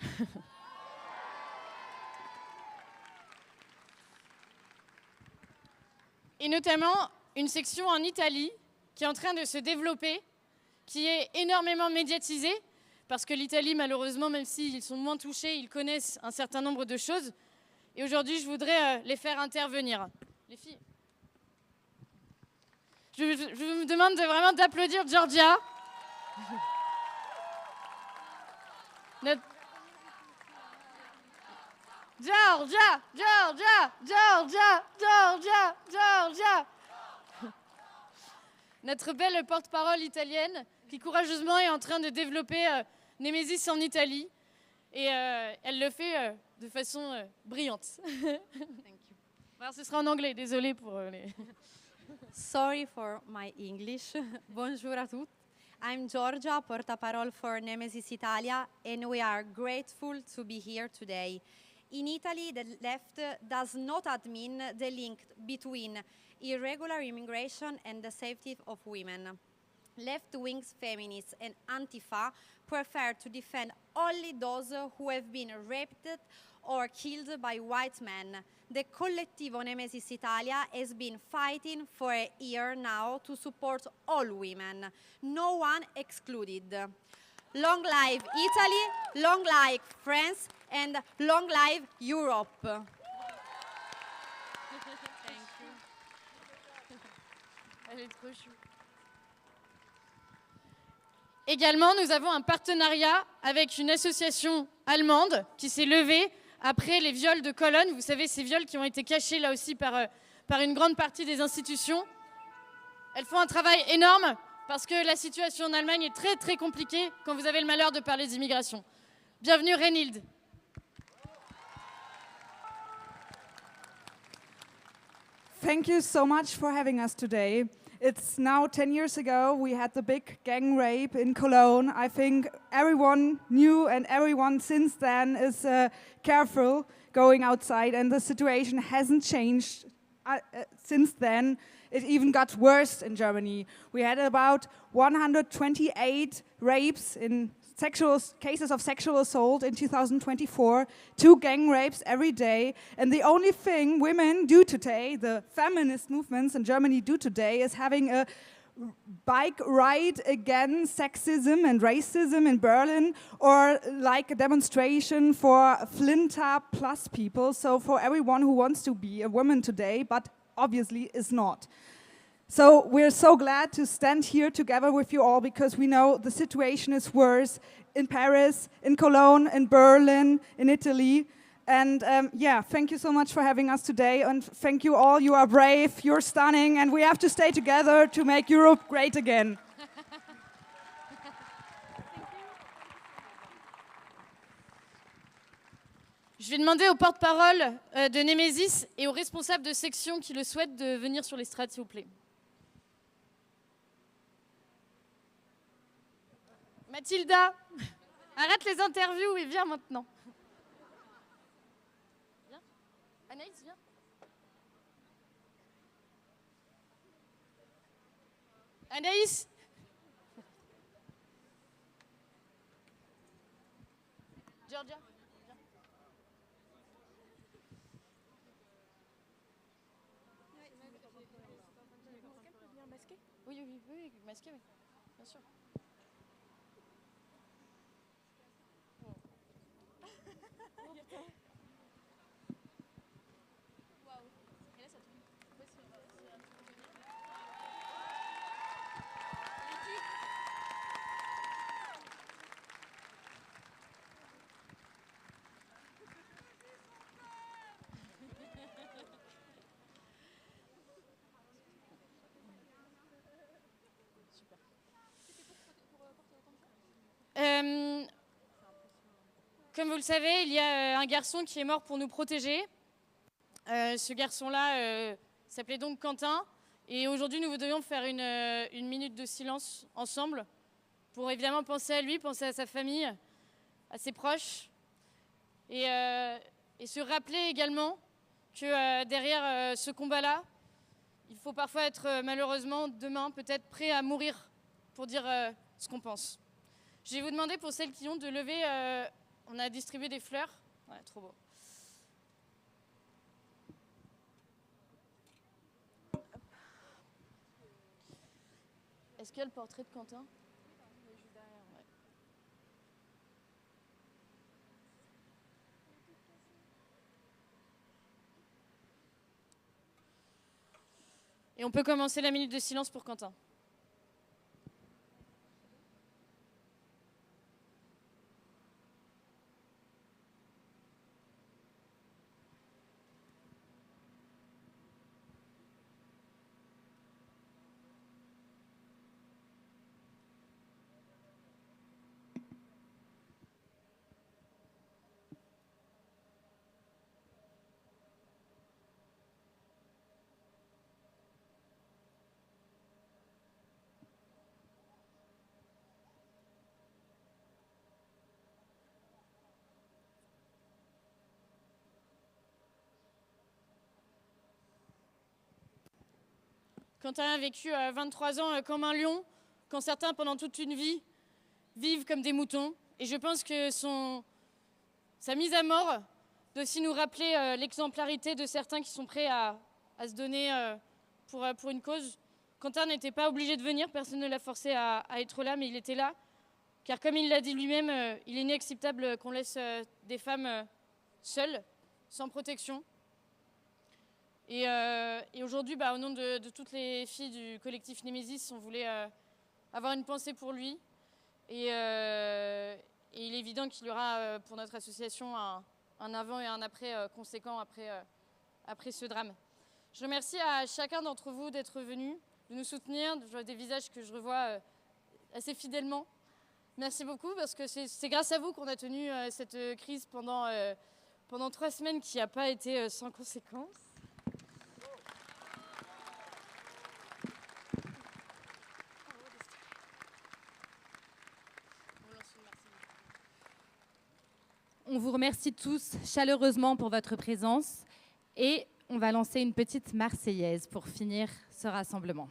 Et notamment une section en Italie qui est en train de se développer, qui est énormément médiatisée, parce que l'Italie, malheureusement, même s'ils sont moins touchés, ils connaissent un certain nombre de choses. Et aujourd'hui, je voudrais les faire intervenir. Les filles, je vous demande vraiment d'applaudir Georgia. Georgia. Notre belle porte-parole italienne qui courageusement est en train de développer Némésis en Italie. Et elle le fait de façon brillante. Alors, ce sera en anglais, désolée pour les... Sorry for my English. Bonjour à toutes. I'm Giorgia, porta-parole for Nemesis Italia, and we are grateful to be here today. In Italy, the left does not admit the link between irregular immigration and the safety of women. Left-wing feminists and Antifa prefer to defend only those who have been raped or killed by white men. The Collettivo Nemesis Italia has been fighting for a year now to support all women, no one excluded. Long live Italy, long live France, and long live Europe. Thank you. Elle est trop chou. Également, nous avons un partenariat avec une association allemande qui s'est levée après les viols de Cologne. Vous savez, ces viols qui ont été cachés là aussi par une grande partie des institutions. Elles font un travail énorme parce que la situation en Allemagne est très très compliquée quand vous avez le malheur de parler d'immigration. Bienvenue Reynilde. Thank you so much for having us today. It's now 10 years ago we had the big gang rape in Cologne. I think everyone knew and everyone since then is careful going outside, and the situation hasn't changed since then. It even got worse in Germany. We had about 128 rapes in cases of sexual assault in 2024, 2 gang rapes every day. And the only thing women do today, the feminist movements in Germany do today, is having a bike ride against sexism and racism in Berlin, or like a demonstration for Flinta plus people, so for everyone who wants to be a woman today, but obviously is not. So we're so glad to stand here together with you all, because we know the situation is worse in Paris, in Cologne, in Berlin, in Italy. And yeah, thank you so much for having us today. And thank you all. You are brave, you're stunning, and we have to stay together to make Europe great again. Je vais demander au porte-parole de Nemesis et aux responsables de section qui le souhaitent de venir sur l'estrade, s'il vous plaît. Mathilda, arrête les interviews et viens maintenant. Viens. Anaïs, viens. Anaïs. Georgia. Oui, masqué, oui, bien sûr. Comme vous le savez, il y a un garçon qui est mort pour nous protéger. Ce garçon-là s'appelait donc Quentin. Et aujourd'hui, nous voudrions faire une minute de silence ensemble pour évidemment penser à lui, penser à sa famille, à ses proches. Et se rappeler également que derrière ce combat-là, il faut parfois être malheureusement demain peut-être prêt à mourir pour dire ce qu'on pense. Je vais vous demander pour celles qui ont de lever... on a distribué des fleurs. Ouais, trop beau. Est-ce qu'il y a le portrait de Quentin ? Ouais. Et on peut commencer la minute de silence pour Quentin. Quentin a vécu 23 ans comme un lion, quand certains, pendant toute une vie, vivent comme des moutons. Et je pense que sa mise à mort doit aussi nous rappeler l'exemplarité de certains qui sont prêts à se donner pour une cause. Quentin n'était pas obligé de venir, personne ne l'a forcé à être là, mais il était là. Car comme il l'a dit lui-même, il est inacceptable qu'on laisse des femmes seules, sans protection. Et aujourd'hui, au nom de toutes les filles du collectif Nemesis, on voulait avoir une pensée pour lui. Et il est évident qu'il y aura pour notre association un avant et un après conséquent après ce drame. Je remercie à chacun d'entre vous d'être venu, de nous soutenir. Je vois des visages que je revois assez fidèlement. Merci beaucoup, parce que c'est grâce à vous qu'on a tenu cette crise pendant 3 semaines qui n'a pas été sans conséquences. On vous remercie tous chaleureusement pour votre présence et on va lancer une petite Marseillaise pour finir ce rassemblement.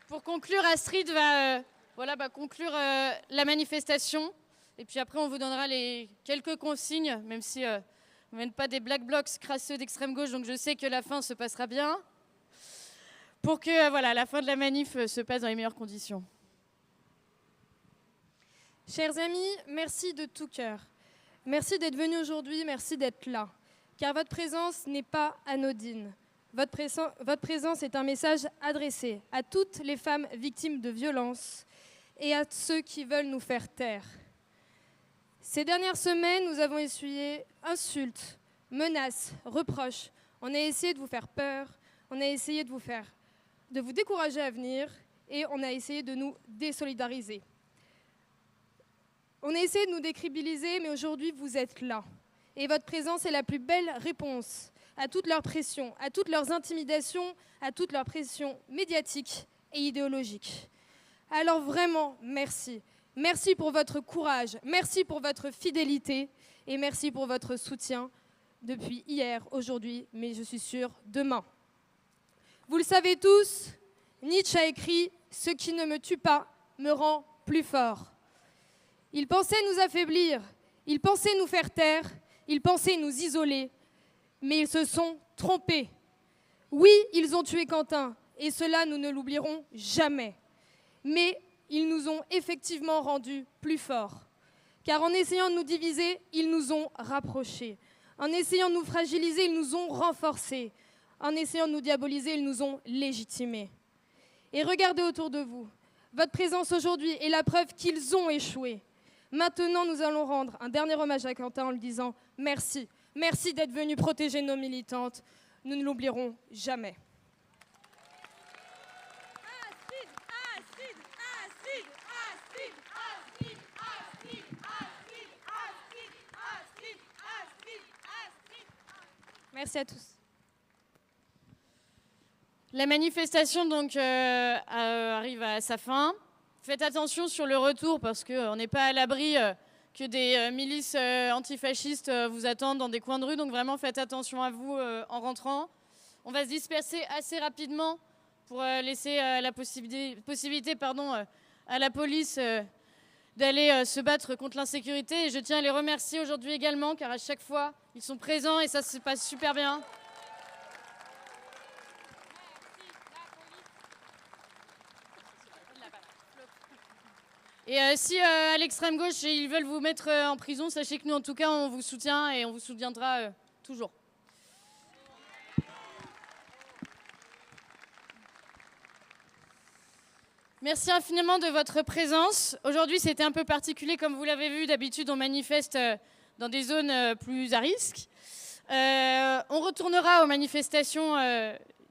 Pour conclure, Astrid va conclure la manifestation. Et puis après, on vous donnera les quelques consignes, même si on ne mène pas des black blocs crasseux d'extrême gauche, donc je sais que la fin se passera bien. Pour que la fin de la manif se passe dans les meilleures conditions. Chers amis, merci de tout cœur. Merci d'être venus aujourd'hui, merci d'être là. Car votre présence n'est pas anodine. Votre présence est un message adressé à toutes les femmes victimes de violences et à ceux qui veulent nous faire taire. Ces dernières semaines, nous avons essuyé insultes, menaces, reproches. On a essayé de vous faire peur, on a essayé de vous décourager à venir et on a essayé de nous désolidariser. On a essayé de nous décrédibiliser, mais aujourd'hui, vous êtes là. Et votre présence est la plus belle réponse à toutes leurs pressions, à toutes leurs intimidations, à toutes leurs pressions médiatiques et idéologiques. Alors vraiment, merci. Merci pour votre courage, merci pour votre fidélité et merci pour votre soutien depuis hier, aujourd'hui, mais je suis sûre, demain. Vous le savez tous, Nietzsche a écrit « Ce qui ne me tue pas me rend plus fort ». Ils pensaient nous affaiblir, ils pensaient nous faire taire, ils pensaient nous isoler, mais ils se sont trompés. Oui, ils ont tué Quentin, et cela nous ne l'oublierons jamais. Mais ils nous ont effectivement rendus plus forts. Car en essayant de nous diviser, ils nous ont rapprochés. En essayant de nous fragiliser, ils nous ont renforcés. En essayant de nous diaboliser, ils nous ont légitimés. Et regardez autour de vous. Votre présence aujourd'hui est la preuve qu'ils ont échoué. Maintenant, nous allons rendre un dernier hommage à Quentin en lui disant merci. Merci d'être venu protéger nos militantes. Nous ne l'oublierons jamais. Merci à tous. La manifestation donc arrive à sa fin. Faites attention sur le retour parce qu'on n'est pas à l'abri que des milices antifascistes vous attendent dans des coins de rue. Donc vraiment faites attention à vous en rentrant. On va se disperser assez rapidement pour laisser la possibilité à la police d'aller se battre contre l'insécurité. Et je tiens à les remercier aujourd'hui également car à chaque fois ils sont présents et ça se passe super bien. Et si à l'extrême gauche, ils veulent vous mettre en prison, sachez que nous, en tout cas, on vous soutient et on vous soutiendra toujours. Merci infiniment de votre présence. Aujourd'hui, c'était un peu particulier, comme vous l'avez vu. D'habitude, on manifeste dans des zones plus à risque. On retournera aux manifestations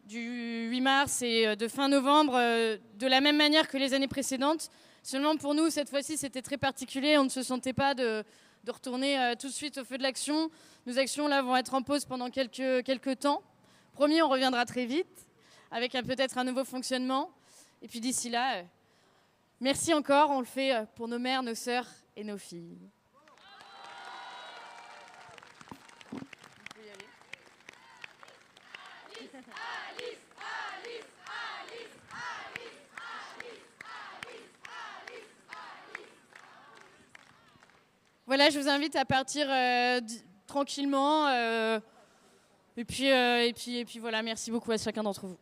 du 8 mars et de fin novembre de la même manière que les années précédentes. Seulement pour nous, cette fois-ci, c'était très particulier. On ne se sentait pas de retourner tout de suite au feu de l'action. Nos actions là vont être en pause pendant quelques temps. Promis, on reviendra très vite avec peut-être un nouveau fonctionnement. Et puis d'ici là, merci encore, on le fait pour nos mères, nos sœurs et nos filles. Voilà, je vous invite à partir tranquillement. Et puis voilà, merci beaucoup à chacun d'entre vous.